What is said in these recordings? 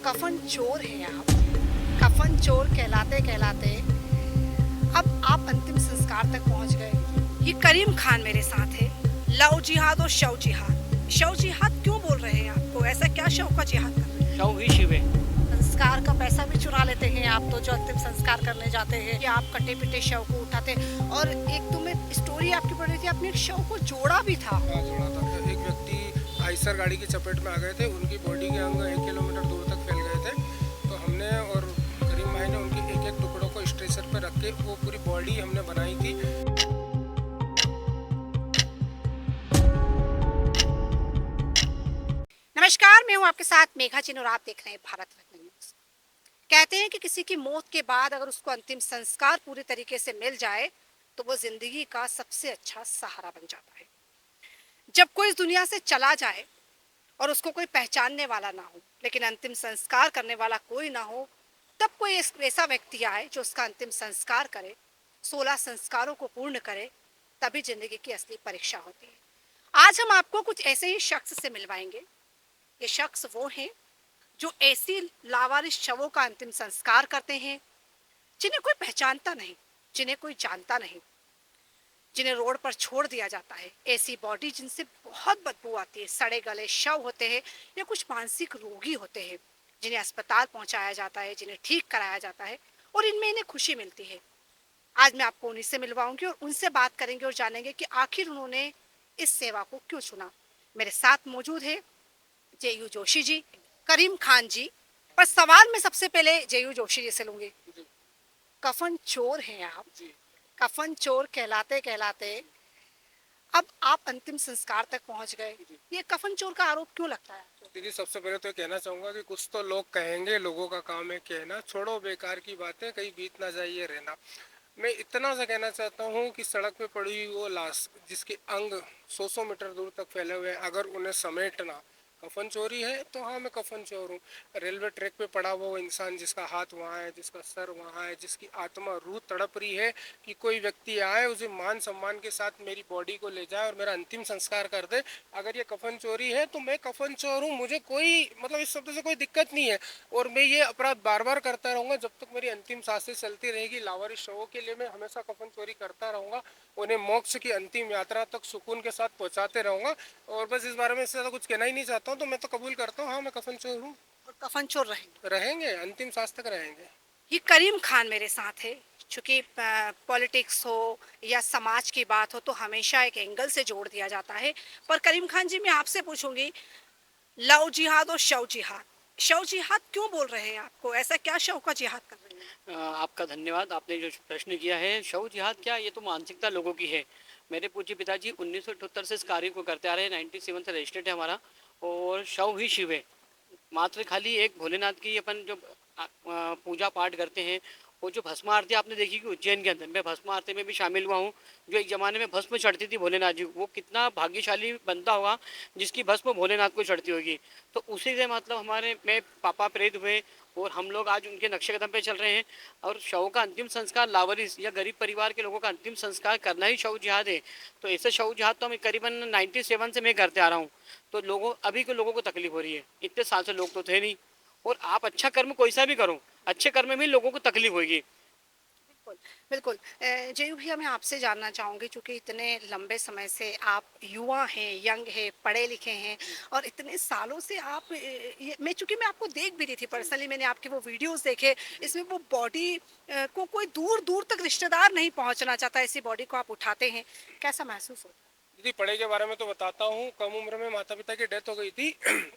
कफन चोर हैं आप। कफन चोर कहलाते कहलाते अब आप अंतिम संस्कार तक पहुंच गए। ये करीम खान मेरे साथ है। लव जिहाद और शव जिहाद। शव जिहाद क्यों बोल रहे हैं आपको? ऐसा क्या शव का जिहाद कर रहे हैं? शव ही शिव है। संस्कार का पैसा भी चुरा लेते हैं आप तो, जो अंतिम संस्कार करने जाते हैं कि आप कटे पिटे शव को उठाते। और एक तो मैं स्टोरी आपकी पढ़ रही थी, आपने एक शव को जोड़ा भी था। हाँ, जोड़ा था। तो एक व्यक्ति आइसर गाड़ी की चपेट में आ गए थे, उनकी बॉडी के अंग 1 किलोमीटर दूर तक फैल गए थे। तो हमने और करीम भाई ने उनके एक एक टुकड़ों को स्ट्रेचर पर रख के वो पूरी बॉडी हमने बनाई थी। नमस्कार, मैं हूँ आपके साथ मेघा चिन और आप देख रहे हैं भारत रत्न न्यूज। कहते हैं कि किसी की मौत के बाद अगर उसको अंतिम संस्कार पूरी तरीके से मिल जाए तो वो जिंदगी का सबसे अच्छा सहारा बन जाता है। जब कोई इस दुनिया से चला जाए और उसको कोई पहचानने वाला ना हो, लेकिन अंतिम संस्कार करने वाला कोई ना हो, तब कोई ऐसा व्यक्ति आए जो उसका अंतिम संस्कार करे, 16 संस्कारों को पूर्ण करे, तभी जिंदगी की असली परीक्षा होती है। आज हम आपको कुछ ऐसे ही शख्स से मिलवाएंगे। ये शख्स वो हैं जो ऐसी लावारिस शवों का अंतिम संस्कार करते हैं जिन्हें कोई पहचानता नहीं, जिन्हें कोई जानता नहीं, जिन्हें रोड पर छोड़ दिया जाता है। ऐसी बॉडी जिनसे बहुत बदबू आती है, सड़े गले शव होते हैं या कुछ मानसिक रोगी होते हैं जिन्हें अस्पताल पहुंचाया जाता है, जिन्हें ठीक कराया जाता है और इनमें इन्हें खुशी मिलती है। आज मैं आपको उन्हीं से मिलवाऊंगी और उनसे बात करेंगे और जानेंगे कि आखिर उन्होंने इस सेवा को क्यों चुना। मेरे साथ मौजूद है जेयू जोशी जी, करीम खान जी। पर सवाल मैं सबसे पहले जेयू जोशी जी से लूंगी। कफन चोर हैं आप। कफन चोर कहलाते कहलाते अब आप अंतिम संस्कार तक पहुंच गए। ये कफन चोर का आरोप क्यों लगता है आपको? दीदी, सबसे पहले तो कहना चाहूँगा कि कुछ तो लोग कहेंगे, लोगों का काम है कहना। छोड़ो बेकार की बातें, कहीं बीत ना जाइए रहना। मैं इतना सा कहना चाहता हूँ कि सड़क पे पड़ी हुई वो लाश जिसके अंग 100 मीटर दूर तक फैले हुए हैं, अगर उन्हें समेटना कफन चोरी है तो हाँ, मैं कफन चोर हूँ। रेलवे ट्रैक पे पड़ा हुआ वो इंसान जिसका हाथ वहाँ है, जिसका सर वहाँ है, जिसकी आत्मा रूह तड़प रही है कि कोई व्यक्ति आए, उसे मान सम्मान के साथ मेरी बॉडी को ले जाए और मेरा अंतिम संस्कार कर दे। अगर ये कफन चोरी है तो मैं कफन चोर हूँ, मुझे कोई मतलब इस शब्द से कोई दिक्कत नहीं है। और मैं ये अपराध बार बार करता रहूँगा जब तक मेरी अंतिम सांसें चलती रहेगी। लावारिस शवों के लिए मैं हमेशा कफन चोरी करता रहूँगा, उन्हें मोक्ष की अंतिम यात्रा तक सुकून के साथ पहुँचाते रहूँगा। और बस इस बारे में इससे ज़्यादा कुछ कहना ही नहीं चाहता हूँ। तो मैं तो कबूल करता हूँ, हाँ, मैं कफन चोर हूँ। और कफन चोर रहेंगे। रहेंगे, अंतिम सांस तक रहेंगे। ये करीम खान मेरे साथ है। चूंकि पॉलिटिक्स हो या समाज की बात हो तो हमेशा एक एंगल से जोड़ दिया जाता है। पर करीम खान जी, मैं आपसे पूछूंगी, लव जिहाद और शव जिहाद। शव जिहाद क्यों बोल रहे हैं आपको? ऐसा क्या शव का जिहाद कर रहे हैं? आपका धन्यवाद। आपने जो प्रश्न किया है, शव जिहाद क्या, ये तो मानसिकता लोगों की है। मेरे पूज्य पिताजी 1978 से इस कार्य को करते आ रहे हैं। 97 से रजिस्टर्ड है हमारा। और शव ही शिव है। मात्र खाली एक भोलेनाथ की अपन जो पूजा पाठ करते हैं, वो जो भस्म आरती आपने देखी कि उज्जैन के अंदर, मैं भस्म आरती में भी शामिल हुआ हूँ। जो एक ज़माने में भस्म चढ़ती थी भोलेनाथ जी, वो कितना भाग्यशाली बनता होगा जिसकी भस्म भोलेनाथ को चढ़ती होगी। तो उसी से मतलब हमारे में पापा प्रेरित हुए और हम लोग आज उनके नक्शे कदम पे चल रहे हैं। और शव का अंतिम संस्कार, लावारिस या गरीब परिवार के लोगों का अंतिम संस्कार करना ही शव जिहाद है। तो ऐसे शव जिहाद तो हमें करीबन 97 से मैं करते आ रहा हूँ। तो लोगों अभी के लोगों को तकलीफ हो रही है, इतने साल से लोग तो थे नहीं। और आप अच्छा कर्म कोई सा भी करो, अच्छे कर्म में भी लोगों को तकलीफ होगी। बिल्कुल, बिल्कुल। जयू भैया, मैं आपसे जानना चाहूँगी, चूँकि इतने लंबे समय से आप युवा हैं, यंग हैं, पढ़े लिखे हैं और इतने सालों से आप ये मैं आपको देख भी रही थी पर्सनली, मैंने आपके वो वीडियोस देखे। इसमें वो बॉडी को कोई दूर दूर तक रिश्तेदार नहीं पहुँचना चाहता, ऐसी बॉडी को आप उठाते हैं, कैसा महसूस होता है? दीदी, पढ़ाई के बारे में तो बताता हूँ। कम उम्र में माता पिता की डेथ हो गई थी।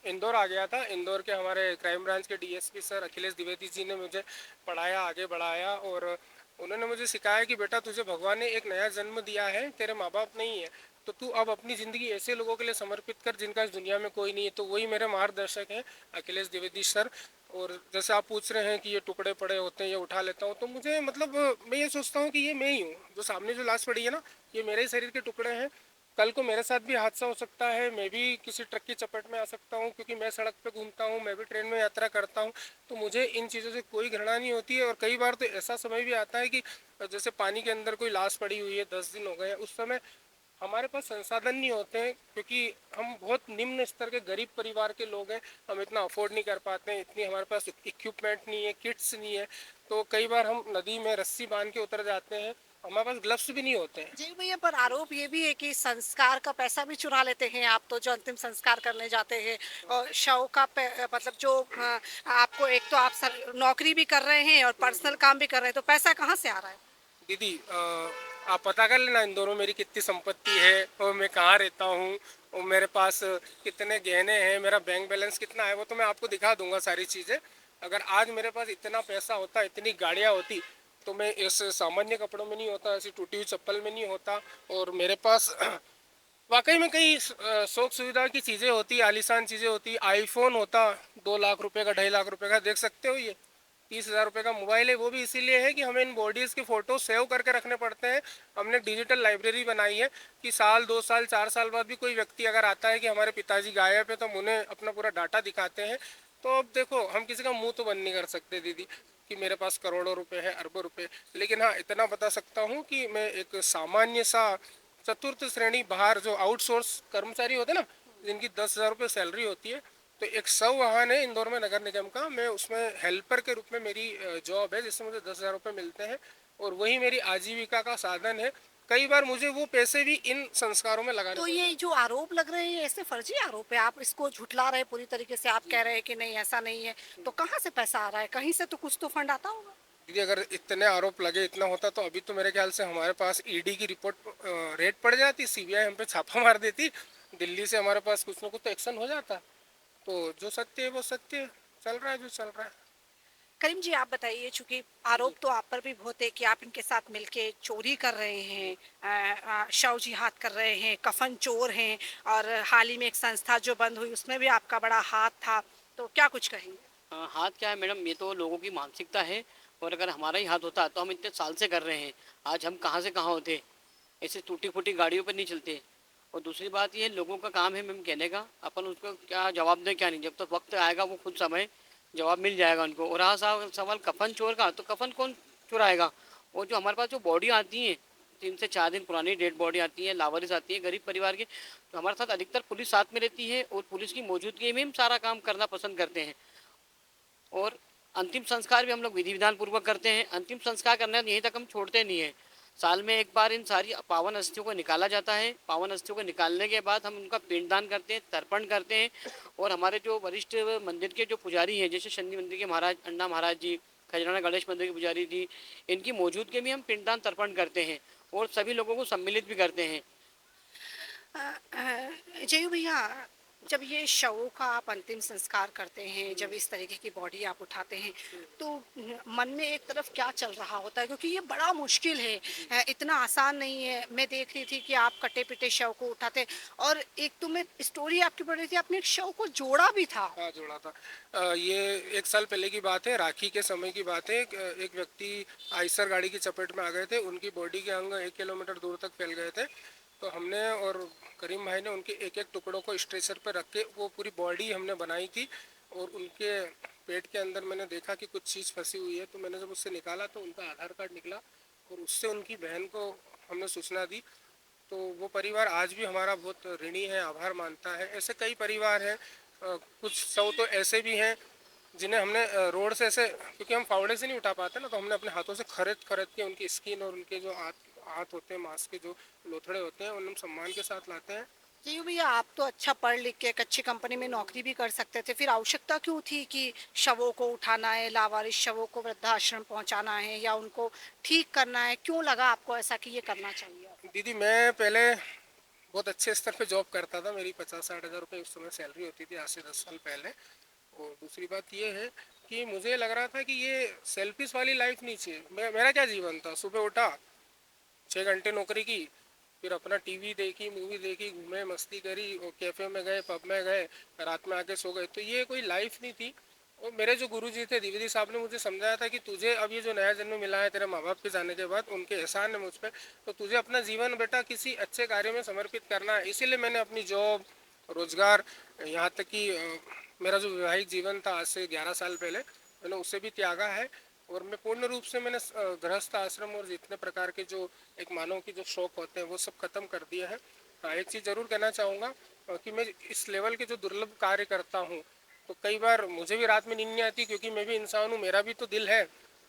इंदौर आ गया था। इंदौर के हमारे क्राइम ब्रांच के डीएसपी सर अखिलेश द्विवेदी जी ने मुझे पढ़ाया, आगे बढ़ाया और उन्होंने मुझे सिखाया कि बेटा, तुझे भगवान ने एक नया जन्म दिया है, तेरे माँ बाप नहीं है, तो तू अब अपनी ज़िंदगी ऐसे लोगों के लिए समर्पित कर जिनका इस दुनिया में कोई नहीं है। तो वही मेरे मार्गदर्शक हैं, अखिलेश द्विवेदी सर। और जैसे आप पूछ रहे हैं कि ये टुकड़े पड़े होते हैं, ये उठा लेता हूँ, तो मुझे मतलब मैं ये सोचता हूँ कि ये मैं ही हूँ। जो सामने जो लाश पड़ी है ना, ये मेरे ही शरीर के टुकड़े हैं। कल को मेरे साथ भी हादसा हो सकता है, मैं भी किसी ट्रक की चपेट में आ सकता हूँ, क्योंकि मैं सड़क पे घूमता हूँ, मैं भी ट्रेन में यात्रा करता हूँ। तो मुझे इन चीज़ों से कोई घृणा नहीं होती है। और कई बार तो ऐसा समय भी आता है कि जैसे पानी के अंदर कोई लाश पड़ी हुई है, 10 दिन हो गए हैं, उस समय हमारे पास संसाधन नहीं होते हैं, क्योंकि हम बहुत निम्न स्तर के गरीब परिवार के लोग हैं। हम इतना अफोर्ड नहीं कर पाते हैं, इतनी हमारे पास इक्विपमेंट नहीं है, किट्स नहीं है। तो कई बार हम नदी में रस्सी बांध के उतर जाते हैं, हमारे पास ग्लव्स भी नहीं होते हैं। जी भैया, पर आरोप ये भी है कि संस्कार का पैसा भी चुरा लेते हैं आप, तो जो अंतिम संस्कार करने जाते हैं और शव का मतलब जो आपको, एक तो आप नौकरी भी कर रहे हैं और पर्सनल काम भी कर रहे हैं, तो पैसा कहाँ से आ रहा है? दीदी आप पता कर लेना इन दोनों मेरी कितनी संपत्ति है और मैं कहाँ रहता हूँ और मेरे पास कितने गहने हैं, मेरा बैंक बैलेंस कितना है, वो तो मैं आपको दिखा दूंगा सारी चीज़ें। अगर आज मेरे पास इतना पैसा होता, इतनी गाड़ियाँ होती, तो मैं इस सामान्य कपड़ों में नहीं होता, ऐसी टूटी हुई चप्पल में नहीं होता। और मेरे पास वाकई में कई शौक सुविधा की चीज़ें होती, आलीशान चीज़ें होती। आईफोन होता 2 लाख रुपए का, 2.5 लाख रुपए का, देख सकते हो ये 30,000 रुपये का मोबाइल है। वो भी इसीलिए है कि हमें इन बॉडीज़ के फ़ोटो सेव करके रखने पड़ते हैं। हमने डिजिटल लाइब्रेरी बनाई है कि साल 2 साल 4 साल बाद भी कोई व्यक्ति अगर आता है कि हमारे पिताजी गायब है, तो हम उन्हें अपना पूरा डाटा दिखाते हैं। तो अब देखो, हम किसी का मुंह तो बंद नहीं कर सकते दीदी कि मेरे पास करोड़ों रुपए है, अरबों रुपए। लेकिन हाँ, इतना बता सकता हूँ कि मैं एक सामान्य सा चतुर्थ श्रेणी बाहर जो आउटसोर्स कर्मचारी होते ना, जिनकी 10,000 रुपये सैलरी होती है, तो एक सब वाहन है इंदौर में नगर निगम का, मैं उसमें हेल्पर के रूप में मेरी जॉब है, जिससे मुझे 10,000 रुपये मिलते हैं और वही मेरी आजीविका का साधन है। कई बार मुझे वो पैसे भी इन संस्कारों में लगाने तो पड़ते ये जो आरोप लग रहे हैं, ऐसे फर्जी आरोप है, आप इसको झुटला रहे हैं पूरी तरीके से, आप कह रहे हैं कि नहीं ऐसा नहीं है, तो कहाँ से पैसा आ रहा है? कहीं से तो कुछ तो फंड आता होगा। दीदी। अगर इतने आरोप लगे, इतना होता, तो अभी तो मेरे ख्याल से हमारे पास ईडी की रिपोर्ट रेड पड़ जाती, सीबीआई हम पे छापा मार देती, दिल्ली से हमारे पास कुछ ना कुछ तो एक्शन हो जाता। तो जो सत्य है वो सत्य है, चल रहा है जो चल रहा है। करीम जी, आप बताइए, चूंकि आरोप तो आप पर भी बहुत है कि आप इनके साथ मिलके चोरी कर रहे हैं, शव जिहाद कर रहे हैं, कफन चोर हैं, और हाल ही में एक संस्था जो बंद हुई उसमें भी आपका बड़ा हाथ था, तो क्या कुछ कहेंगे? हाथ क्या है मैडम, ये तो लोगों की मानसिकता है। और अगर हमारा ही हाथ होता तो हम इतने साल से कर रहे हैं, आज हम कहाँ से कहाँ होते। ऐसे टूटी फूटी गाड़ियों पर नहीं चलते। और दूसरी बात ये, लोगों का काम है मैम कहने का, अपन उसको क्या जवाब दें क्या नहीं। जब तक वक्त आएगा वो खुद समय जवाब मिल जाएगा उनको। और हाँ सवाल कफन चोर का, तो कफन कौन चुराएगा? और जो हमारे पास जो बॉडी आती है, 3 से 4 दिन पुरानी डेड बॉडी आती है, लावारिस आती है गरीब परिवार की, तो हमारे साथ अधिकतर पुलिस साथ में रहती है और पुलिस की मौजूदगी में हम सारा काम करना पसंद करते हैं। और अंतिम संस्कार भी हम लोग विधि विधान पूर्वक करते हैं। अंतिम संस्कार करने यहीं तक हम छोड़ते नहीं हैं। साल में एक बार इन सारी पावन अस्थियों को निकाला जाता है। पावन अस्थियों को निकालने के बाद हम उनका पिंडदान करते हैं, तर्पण करते हैं। और हमारे जो वरिष्ठ मंदिर के जो पुजारी हैं, जैसे शनि मंदिर के महाराज अन्ना महाराज जी, खजराना गणेश मंदिर के पुजारी जी, इनकी मौजूदगी में हम पिंडदान तर्पण करते हैं और सभी लोगों को सम्मिलित भी करते हैं। जयू भैया, जब ये शवों का आप अंतिम संस्कार करते हैं, जब इस तरीके की बॉडी आप उठाते हैं, तो मन में एक तरफ क्या चल रहा होता है? क्योंकि ये बड़ा मुश्किल है, इतना आसान नहीं है। मैं देख रही थी कि आप कटे पिटे शव को उठाते, और एक तो मैं स्टोरी आपकी पढ़ रही थी, आपने एक शव को जोड़ा भी था। हाँ, जोड़ा था। ये 1 साल पहले की बात है, राखी के समय की बात है। एक व्यक्ति आइसर गाड़ी की चपेट में आ गए थे, उनकी बॉडी के अंग 1 किलोमीटर दूर तक फैल गए थे। तो हमने और करीम भाई ने उनके एक एक टुकड़ों को स्ट्रेचर पर रख के वो पूरी बॉडी हमने बनाई थी। और उनके पेट के अंदर मैंने देखा कि कुछ चीज़ फंसी हुई है, तो मैंने जब उससे निकाला तो उनका आधार कार्ड निकला और उससे उनकी बहन को हमने सूचना दी। तो वो परिवार आज भी हमारा बहुत ऋणी है, आभार मानता है। ऐसे कई परिवार हैं। कुछ सौ तो ऐसे भी हैं जिन्हें हमने रोड से ऐसे, क्योंकि हम फावड़े से नहीं उठा पाते ना, तो हमने अपने हाथों से खरीद खरीद के उनकी स्किन और उनके जो हाथ हाथ होते हैं, मांस के जो लोथड़े होते हैं, उन्हें हम सम्मान के साथ लाते हैं। जी भैया, आप तो अच्छा पढ़ लिख के एक अच्छी कंपनी में नौकरी भी कर सकते थे, फिर आवश्यकता क्यों थी कि शवों को उठाना है, लावारिस शवों को वृद्धाश्रम पहुंचाना है या उनको ठीक करना है? क्यों लगा आपको ऐसा कि ये करना चाहिए? दीदी, मैं पहले बहुत अच्छे स्तर पे जॉब करता था, मेरी 50-60 हज़ार रुपये उस समय सैलरी होती थी, आज से 10 साल पहले। और दूसरी बात ये है कि मुझे लग रहा था कि ये सेल्फिश वाली लाइफ नहीं चाहिए। मेरा क्या जीवन था, सुबह उठा, 6 घंटे नौकरी की, फिर अपना टीवी देखी, मूवी देखी, घूमे, मस्ती करी और कैफ़े में गए, पब में गए, रात में आके सो गए। तो ये कोई लाइफ नहीं थी। और मेरे जो गुरुजी थे, द्विवेदी साहब ने मुझे समझाया था कि तुझे अब ये जो नया जन्म मिला है तेरे माँ बाप के जाने के बाद, उनके एहसान है मुझ पर, तो तुझे अपना जीवन बेटा किसी अच्छे कार्य में समर्पित करना है। इसीलिए मैंने अपनी जॉब, रोजगार, यहाँ तक कि मेरा जो वैवाहिक जीवन था आज से 11 साल पहले, मैंने उसे भी त्यागा है और मैं पूर्ण रूप से मैंने गृहस्थ आश्रम और जितने प्रकार के जो एक मानव की जो शौक होते हैं वो सब खत्म कर दिया है। हाँ, एक चीज़ ज़रूर कहना चाहूँगा कि मैं इस लेवल के जो दुर्लभ कार्य करता हूँ तो कई बार मुझे भी रात में नींद नहीं आती, क्योंकि मैं भी इंसान हूँ, मेरा भी तो दिल है।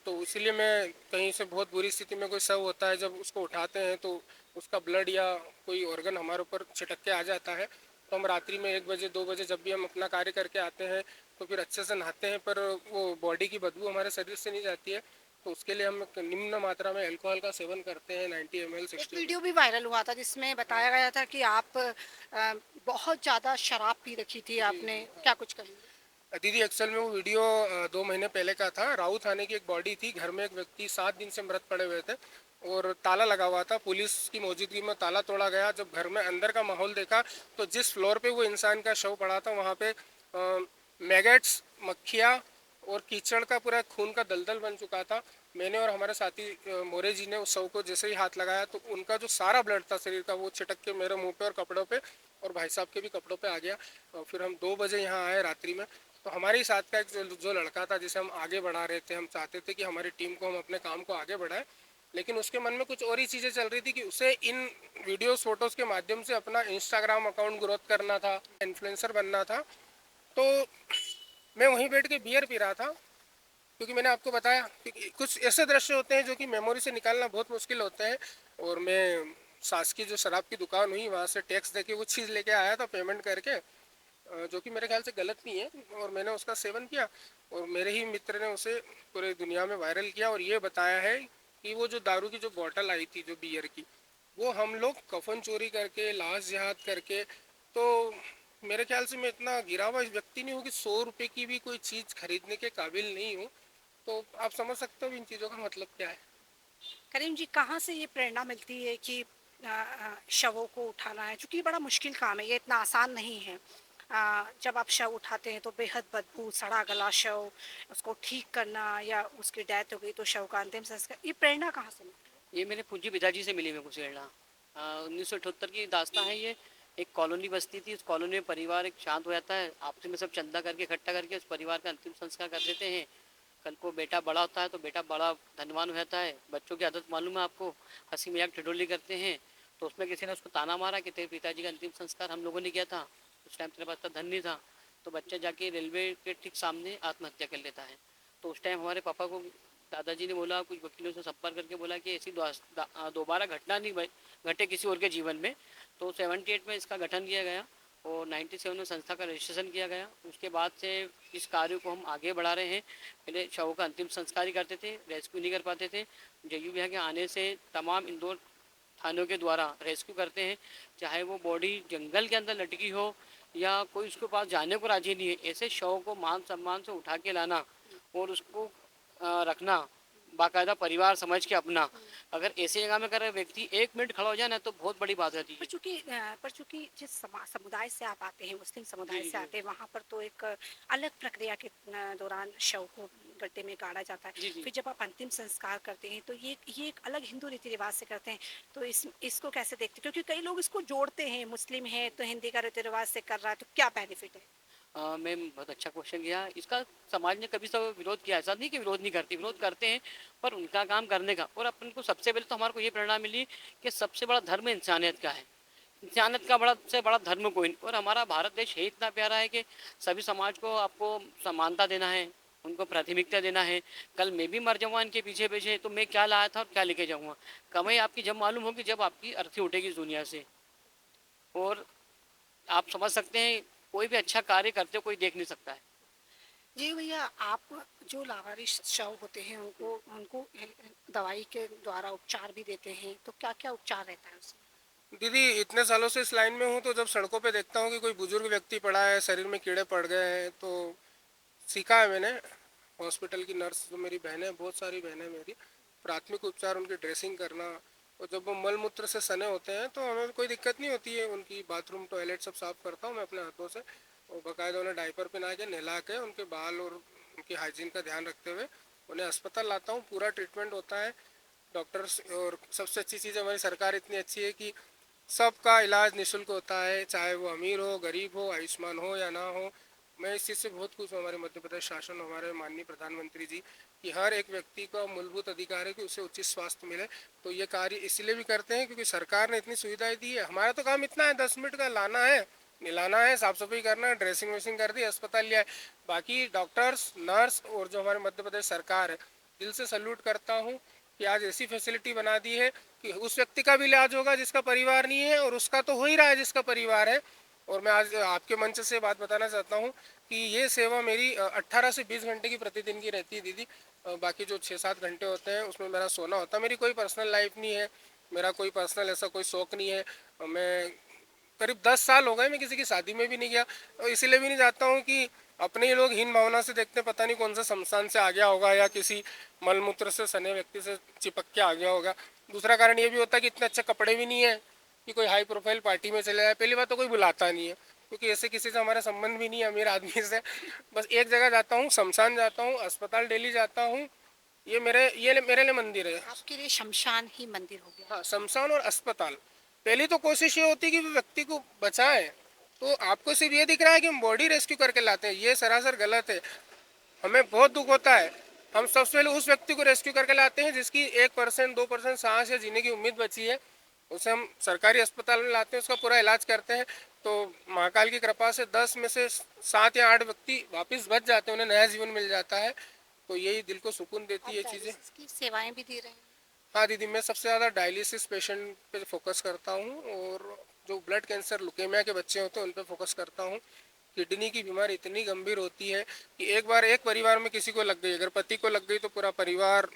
तो इसीलिए मैं कहीं से बहुत बुरी स्थिति में कोई शव होता है, जब उसको उठाते हैं तो उसका ब्लड या कोई ऑर्गन हमारे ऊपर छिटक के आ जाता है, तो हम रात्रि में 1 बजे 2 बजे जब भी हम अपना कार्य करके आते हैं तो फिर अच्छे से नहाते हैं, पर वो बॉडी की बदबू हमारे शरीर से नहीं जाती है। तो उसके लिए हम एक निम्न मात्रा में अल्कोहल का सेवन करते हैं, 90 ml एक 60 वीडियो भी वायरल हुआ था जिसमें बताया गया था कि आप बहुत ज़्यादा शराब पी रखी थी जी आपने, जी हाँ। क्या कुछ कहेंगे? दीदी एक्चुअल में वो वीडियो 2 महीने पहले का था। राऊ थाने की एक बॉडी थी, घर में एक व्यक्ति 7 दिन से मृत पड़े हुए थे और ताला लगा हुआ था। पुलिस की मौजूदगी में ताला तोड़ा गया। जब घर में अंदर का माहौल देखा तो जिस फ्लोर पे वो इंसान का शव पड़ा था वहाँ पे मैगट्स, मक्खियाँ और कीचड़ का पूरा खून का दलदल बन चुका था। मैंने और हमारे साथी मोरे जी ने उस शव को जैसे ही हाथ लगाया तो उनका जो सारा ब्लड था शरीर का वो छिटक के मेरे मुंह पे और कपड़ों पे और भाई साहब के भी कपड़ों पे आ गया। और फिर हम 2 बजे यहाँ आए रात्रि में। तो हमारे ही साथ का एक जो लड़का था जिसे हम आगे बढ़ा रहे थे, हम चाहते थे कि हमारी टीम को हम अपने काम को आगे बढ़ाएं, लेकिन उसके मन में कुछ और ही चीज़ें चल रही थी कि उसे इन वीडियोस फोटोज़ के माध्यम से अपना इंस्टाग्राम अकाउंट ग्रोथ करना था, इन्फ्लुएंसर बनना था। तो मैं वहीं बैठ के बियर पी रहा था, क्योंकि मैंने आपको बताया कि कुछ ऐसे दृश्य होते हैं जो कि मेमोरी से निकालना बहुत मुश्किल होते हैं। और मैं शासकीय जो शराब की दुकान हुई वहाँ से टैक्स दे के वो चीज़ लेके आया था पेमेंट करके, जो कि मेरे ख्याल से गलत नहीं है, और मैंने उसका सेवन किया और मेरे ही मित्र ने उसे पूरे दुनिया में वायरल किया और ये बताया है कि वो जो दारू की जो बोतल आई थी जो बियर की, वो हम लोग कफन चोरी करके लाश जिहाद करके, तो मेरे ख्याल से मैं इतना गिरा हुआ व्यक्ति नहीं हूँ कि 100 रुपये की भी कोई चीज़ खरीदने के काबिल नहीं हूँ। तो आप समझ सकते हो इन चीज़ों का मतलब क्या है। करीम जी, कहाँ से ये प्रेरणा मिलती है कि शवों को उठाना है, क्योंकि ये बड़ा मुश्किल काम है, ये इतना आसान नहीं है। जब आप शव उठाते हैं तो बेहद बदबू, सड़ा गला शव, उसको ठीक करना या उसकी डेथ हो गई तो शव का अंतिम संस्कार, ये प्रेरणा कहाँ से मिलती है? ये मेरे पूज्य पिताजी से मिली मेरे को प्रेरणा। 1978 की दास्तां है ये। एक कॉलोनी बसती थी, उस कॉलोनी में परिवार एक शांत हो जाता है, आपस में सब चंदा करके इकट्ठा करके उस परिवार का अंतिम संस्कार कर देते हैं। कल को बेटा बड़ा होता है तो बेटा बड़ा धनवान हो जाता है। बच्चों की आदत मालूम है आपको, हंसी मजाक ठिठोली करते हैं। तो उसमें किसी ने उसको ताना मारा कि तेरे पिताजी का अंतिम संस्कार हम लोगों ने किया था, उस टाइम तेरे पास इतना धन नहीं था। तो बच्चा जाके रेलवे के ठीक सामने आत्महत्या कर लेता है। तो उस टाइम हमारे पापा को दादाजी ने बोला, कुछ वकीलों से संपर्क करके बोला कि ऐसी दोबारा घटना नहीं घटे किसी और के जीवन में। तो 78 में इसका गठन किया गया और 97 में संस्था का रजिस्ट्रेशन किया गया। उसके बाद से इस कार्य को हम आगे बढ़ा रहे हैं। पहले शवों का अंतिम संस्कार ही करते थे, रेस्क्यू नहीं कर पाते थे। जेयू विभाग के आने से तमाम इंदौर थानों के द्वारा रेस्क्यू करते हैं, चाहे वो बॉडी जंगल के अंदर लटकी हो या कोई उसके पास जाने को राजी नहीं है। ऐसे शव को मान सम्मान से उठा के लाना और उसको रखना बाकायदा परिवार समझ के अपना, अगर ऐसी जगह में अगर व्यक्ति 1 मिनट खड़ा हो जाए ना तो बहुत बड़ी बात रहती है। पर चूंकि जिस समुदाय से आप आते हैं, मुस्लिम जी समुदाय जी से जी आते हैं, वहाँ पर तो एक अलग प्रक्रिया के दौरान शव को गड्ढे में गाड़ा जाता है। जी जी। फिर जब आप अंतिम संस्कार करते हैं तो ये एक अलग हिंदू रीति रिवाज से करते हैं। तो इसको कैसे देखते हैं, क्योंकि कई लोग इसको जोड़ते हैं, मुस्लिम है तो हिंदी का रीति रिवाज से कर रहा है, तो क्या बेनिफिट है? मैम बहुत अच्छा क्वेश्चन किया। इसका समाज ने कभी सब विरोध किया, ऐसा नहीं कि विरोध नहीं करती, विरोध करते हैं, पर उनका काम करने का। और अपन को सबसे पहले तो हमारे को ये प्रेरणा मिली कि सबसे बड़ा धर्म इंसानियत का है। इंसानियत का बड़ा से बड़ा धर्म कोई नहीं। और हमारा भारत देश है इतना प्यारा है कि सभी समाज को आपको समानता देना है, उनको प्राथमिकता देना है। कल मैं भी मर जाऊँगा इनके पीछे पीछे तो मैं क्या लाया था और क्या लेके जाऊँगा। कमाई आपकी जब मालूम होगी जब आपकी अर्थी उठेगी इस दुनिया से। और आप समझ सकते हैं, कोई भी अच्छा कार्य करते हो कोई देख नहीं सकता है। जी भैया, आप जो लावारिस शव होते हैं उनको उनको दवाई के द्वारा उपचार भी देते हैं, तो क्या क्या उपचार रहता है उसमें? दीदी इतने सालों से इस लाइन में हूँ तो जब सड़कों पे देखता हूँ कि कोई बुजुर्ग व्यक्ति पड़ा है, शरीर में कीड़े पड़ गए हैं, तो सीखा है मैंने। हॉस्पिटल की नर्स जो मेरी बहनें हैं, बहुत सारी बहनें मेरी, प्राथमिक उपचार उनकी ड्रेसिंग करना। और जब वो मल मूत्र से सने होते हैं तो हमें कोई दिक्कत नहीं होती है, उनकी बाथरूम टॉयलेट सब साफ़ करता हूँ मैं अपने हाथों से। और बाकायदा उन्हें डायपर पहना के नहला के उनके बाल और उनकी हाइजीन का ध्यान रखते हुए उन्हें अस्पताल लाता हूँ। पूरा ट्रीटमेंट होता है डॉक्टर्स। और सबसे अच्छी चीज़ हमारी सरकार इतनी अच्छी है कि सबका इलाज निःशुल्क होता है, चाहे वो अमीर हो गरीब हो, आयुष्मान हो या ना हो। मैं इस चीज़ से बहुत खुश हूँ, हमारे मध्य प्रदेश शासन, हमारे माननीय प्रधानमंत्री जी, कि हर एक व्यक्ति का मूलभूत अधिकार है कि उसे उचित स्वास्थ्य मिले। तो ये कार्य इसलिए भी करते हैं क्योंकि सरकार ने इतनी सुविधाएं दी है। हमारा तो काम इतना है, 10 मिनट का लाना है, मिलाना है, साफ सफाई करना है, ड्रेसिंग वेसिंग कर दी, अस्पताल लिया है। बाकी डॉक्टर्स, नर्स और जो हमारे मध्य प्रदेश सरकार है, दिल से सल्यूट करता हूँ कि आज ऐसी फैसिलिटी बना दी है कि उस व्यक्ति का भी इलाज होगा जिसका परिवार नहीं है, और उसका तो हो ही रहा है जिसका परिवार है। और मैं आज आपके मंच से बात बताना चाहता हूँ कि ये सेवा मेरी 18 से 20 घंटे की प्रतिदिन की रहती है दीदी। बाकी जो 6-7 घंटे होते हैं उसमें मेरा सोना होता है। मेरी कोई पर्सनल लाइफ नहीं है, मेरा कोई पर्सनल ऐसा कोई शौक नहीं है। मैं करीब 10 साल हो गए मैं किसी की शादी में भी नहीं गया, और इसलिए भी नहीं जाता हूँ कि अपने ही लोग हीन भावना से देखते, पता नहीं कौन सा शमशान से आ गया होगा या किसी मलमूत्र से सने व्यक्ति से चिपक के आ गया होगा। दूसरा कारण ये भी होता है कि इतने अच्छे कपड़े भी नहीं है कि कोई हाई प्रोफाइल पार्टी में चले जाए। पहली बात तो कोई बुलाता नहीं है, क्योंकि ऐसे किसी से हमारा संबंध भी नहीं है अमीर आदमी से। बस एक जगह जाता हूँ, शमशान जाता हूँ, अस्पताल डेली जाता हूँ। ये मेरे लिए मंदिर है। आपके लिए शमशान ही मंदिर हो गया। हाँ, शमशान और अस्पताल। पहली तो कोशिश ये होती है कि वो व्यक्ति को बचाएं। तो आपको सिर्फ ये दिख रहा है कि हम बॉडी रेस्क्यू करके लाते हैं, ये सरासर गलत है। हमें बहुत दुख होता है। हम सबसे पहले उस व्यक्ति को रेस्क्यू करके लाते हैं जिसकी 1% 2% सांस या जीने की उम्मीद बची है, उसे हम सरकारी अस्पताल में लाते हैं, उसका पूरा इलाज करते हैं। तो महाकाल की कृपा से 10 में से 7 या 8 व्यक्ति वापस बच जाते हैं, उन्हें नया जीवन मिल जाता है। तो यही दिल को सुकून देती है ये चीज़ें। डायलिसिस की सेवाएं भी दे रहे हैं। हाँ दीदी, मैं सबसे ज़्यादा डायलिसिस पेशेंट पे फोकस करता हूँ, और जो ब्लड कैंसर लुकेमिया के बच्चे होते हैं उन पे फोकस करता हूँ। किडनी की बीमारी इतनी गंभीर होती है कि एक बार एक परिवार में किसी को लग गई, अगर पति को लग गई तो पूरा परिवार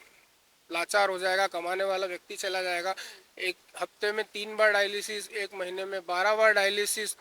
लाचार हो जाएगा, कमाने वाला व्यक्ति चला जाएगा। एक हफ्ते में 3 बार डायलिसिस, एक महीने में 12 बार डायलिसिस,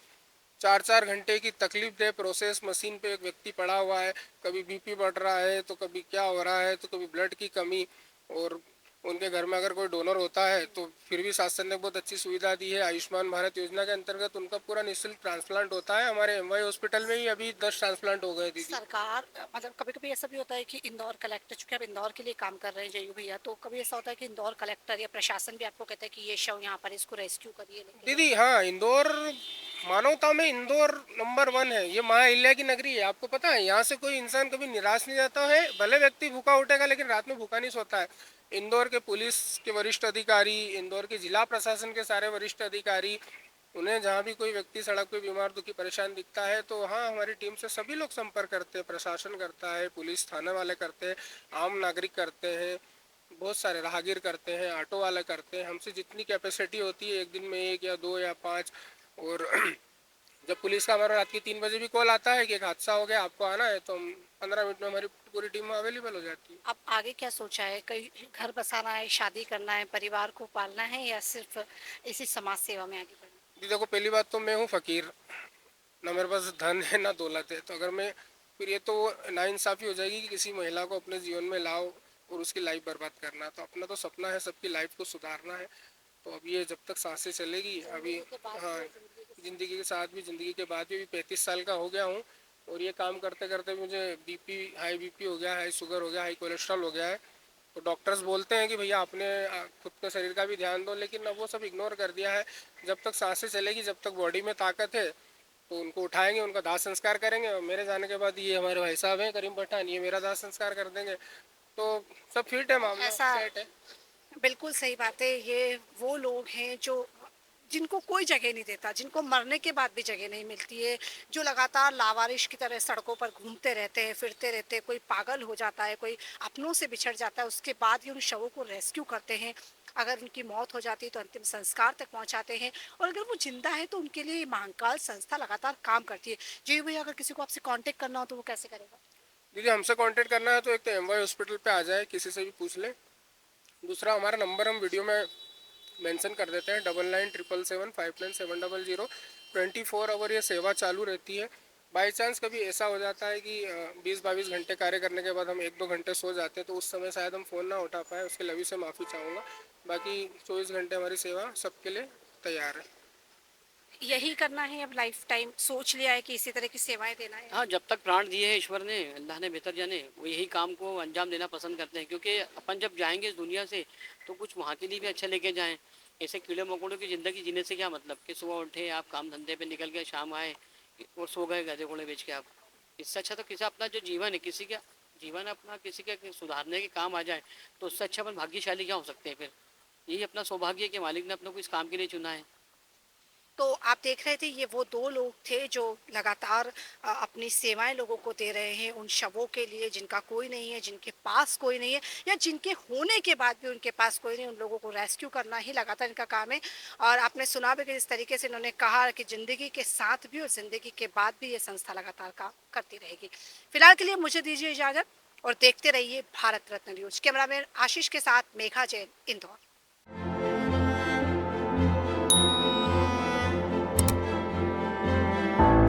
4-4 घंटे की तकलीफ दे प्रोसेस मशीन पे एक व्यक्ति पड़ा हुआ है। कभी बीपी बढ़ रहा है तो कभी क्या हो रहा है, तो कभी ब्लड की कमी। और उनके घर में अगर कोई डोनर होता है तो फिर भी शासन ने बहुत अच्छी सुविधा दी है। आयुष्मान भारत योजना के अंतर्गत उनका पूरा निःशुल्क ट्रांसप्लांट होता है। हमारे एमवाई हॉस्पिटल में ही अभी 10 ट्रांसप्लांट हो गए दीदी। सरकार मतलब कभी कभी ऐसा भी होता है कि इंदौर कलेक्टर, चूंकि आप इंदौर के लिए काम कर रहे हैं जयू भैया, तो कभी ऐसा होता है कि इंदौर कलेक्टर या प्रशासन भी आपको कहता है कि ये शव यहाँ पर, इसको रेस्क्यू करिए, लेकिन दीदी हाँ, इंदौर मानवता में इंदौर नंबर 1 है। ये माँ अहिल्या की नगरी है, आपको पता है। यहाँ से कोई इंसान कभी निराश नहीं जाता है। भले व्यक्ति भूखा उठेगा लेकिन रात में भूखा नहीं सोता है। इंदौर के पुलिस के वरिष्ठ अधिकारी, इंदौर के जिला प्रशासन के सारे वरिष्ठ अधिकारी, उन्हें जहाँ भी कोई व्यक्ति सड़क पे बीमार दुखी परेशान दिखता है तो हाँ, हमारी टीम से सभी लोग संपर्क करते हैं। प्रशासन करता है, पुलिस थाने वाले करते हैं, आम नागरिक करते हैं, बहुत सारे राहगीर करते हैं, ऑटो वाले करते हैं। हमसे जितनी कैपेसिटी होती है, एक दिन में 1 या 2 या 5। और जब पुलिस का हमारा रात की 3 बजे भी कॉल आता है कि एक हादसा हो गया, आपको आना है, तो हम 15 मिनट में हमारी पूरी टीम अवेलेबल हो जाती है। अब आगे क्या सोचा है? कहीं घर बसाना है, शादी करना है, परिवार को पालना है, या सिर्फ इसी समाज सेवा में आगे बढ़ना है? जी देखो, पहली बात तो मैं हूँ फ़कीर, ना मेरे पास धन है ना दौलत है। तो अगर मैं, फिर ये तो नाइंसाफ़ी हो जाएगी कि किसी महिला को अपने जीवन में लाओ और उसकी लाइफ बर्बाद करना। तो अपना तो सपना है सबकी लाइफ को सुधारना है। तो अब ये जब तक सांसें चलेगी अभी, हाँ, ज़िंदगी के साथ भी, ज़िंदगी के बाद भी 35 साल का हो गया हूँ। और ये काम करते करते मुझे हाई बीपी हो गया, हाई शुगर हो गया, हाई कोलेस्ट्रॉल हो गया है। तो डॉक्टर्स बोलते हैं कि भैया अपने खुद के शरीर का भी ध्यान दो, लेकिन अब वो सब इग्नोर कर दिया है। जब तक सांसें चलेगी, जब तक बॉडी में ताकत है, तो उनको उठाएंगे, उनका दाह संस्कार करेंगे। और मेरे जाने के बाद ये हमारे भाई साहब हैं करीम पठान, ये मेरा दाह संस्कार कर देंगे। तो सब फिट है, मामला ऐसा सेट है। बिल्कुल सही बात है। ये वो लोग हैं जो जिनको कोई जगह नहीं देता, जिनको मरने के बाद भी जगह नहीं मिलती है, जो लगातार लावारिश की तरह सड़कों पर घूमते रहते हैं, फिरते रहते हैं। कोई पागल हो जाता है, कोई अपनों से बिछड़ जाता है, उसके बाद ही उन शवों को रेस्क्यू करते हैं। अगर उनकी मौत हो जाती है तो अंतिम संस्कार तक पहुंचाते हैं, और अगर वो जिंदा है तो उनके लिए महाकाल संस्था लगातार काम करती है। जी भैया, अगर किसी को आपसे कांटेक्ट करना हो तो वो कैसे करेगा? दीदी हमसे कांटेक्ट करना है तो एक तो एमवाई हॉस्पिटल पे आ जाए, किसी से भी पूछ ले। दूसरा, हमारा नंबर हम वीडियो में मेंशन कर देते हैं, 9977759700। 24 आवर ये सेवा चालू रहती है। बाई चांस कभी ऐसा हो जाता है कि 20-22 घंटे कार्य करने के बाद हम 1-2 घंटे सो जाते हैं, तो उस समय शायद हम फ़ोन ना उठा पाए, उसके लिए अभी से माफ़ी चाहूँगा। बाकी 24 घंटे हमारी सेवा सबके लिए तैयार है। यही करना है, अब लाइफ टाइम सोच लिया है कि इसी तरह की सेवाएं देना है? हाँ, जब तक प्राण दिए हैं ईश्वर ने, अल्लाह ने बेहतर जाने, वो यही काम को अंजाम देना पसंद करते हैं। क्योंकि अपन जब जाएंगे इस दुनिया से तो कुछ वहाँ के लिए भी अच्छा लेके जाएं। ऐसे कीड़े मकोड़ों की ज़िंदगी जीने से क्या मतलब कि सुबह उठे आप, काम धंधे पे निकल गए, शाम आए और सो गए गधे घोड़े बेच के आप। इससे अच्छा तो किसी अपना जो जीवन है, किसी का जीवन अपना किसी के सुधारने के काम आ जाए, तो उससे अच्छा अपन भाग्यशाली क्या हो सकते हैं फिर। यही अपना सौभाग्य है कि मालिक ने अपने को इस काम के लिए चुना है। तो आप देख रहे थे ये वो 2 लोग थे जो लगातार अपनी सेवाएँ लोगों को दे रहे हैं उन शवों के लिए जिनका कोई नहीं है, जिनके पास कोई नहीं है या जिनके होने के बाद भी उनके पास कोई नहीं, उन लोगों को रेस्क्यू करना ही लगातार इनका काम है। और आपने सुना भी कि जिस तरीके से इन्होंने कहा कि ज़िंदगी के साथ भी और ज़िंदगी के बाद भी ये संस्था लगातार काम करती रहेगी। फिलहाल के लिए मुझे दीजिए इजाज़त और देखते रहिए भारत रत्न न्यूज़। कैमरामैन आशीष के साथ मेघा जैन, इंदौर।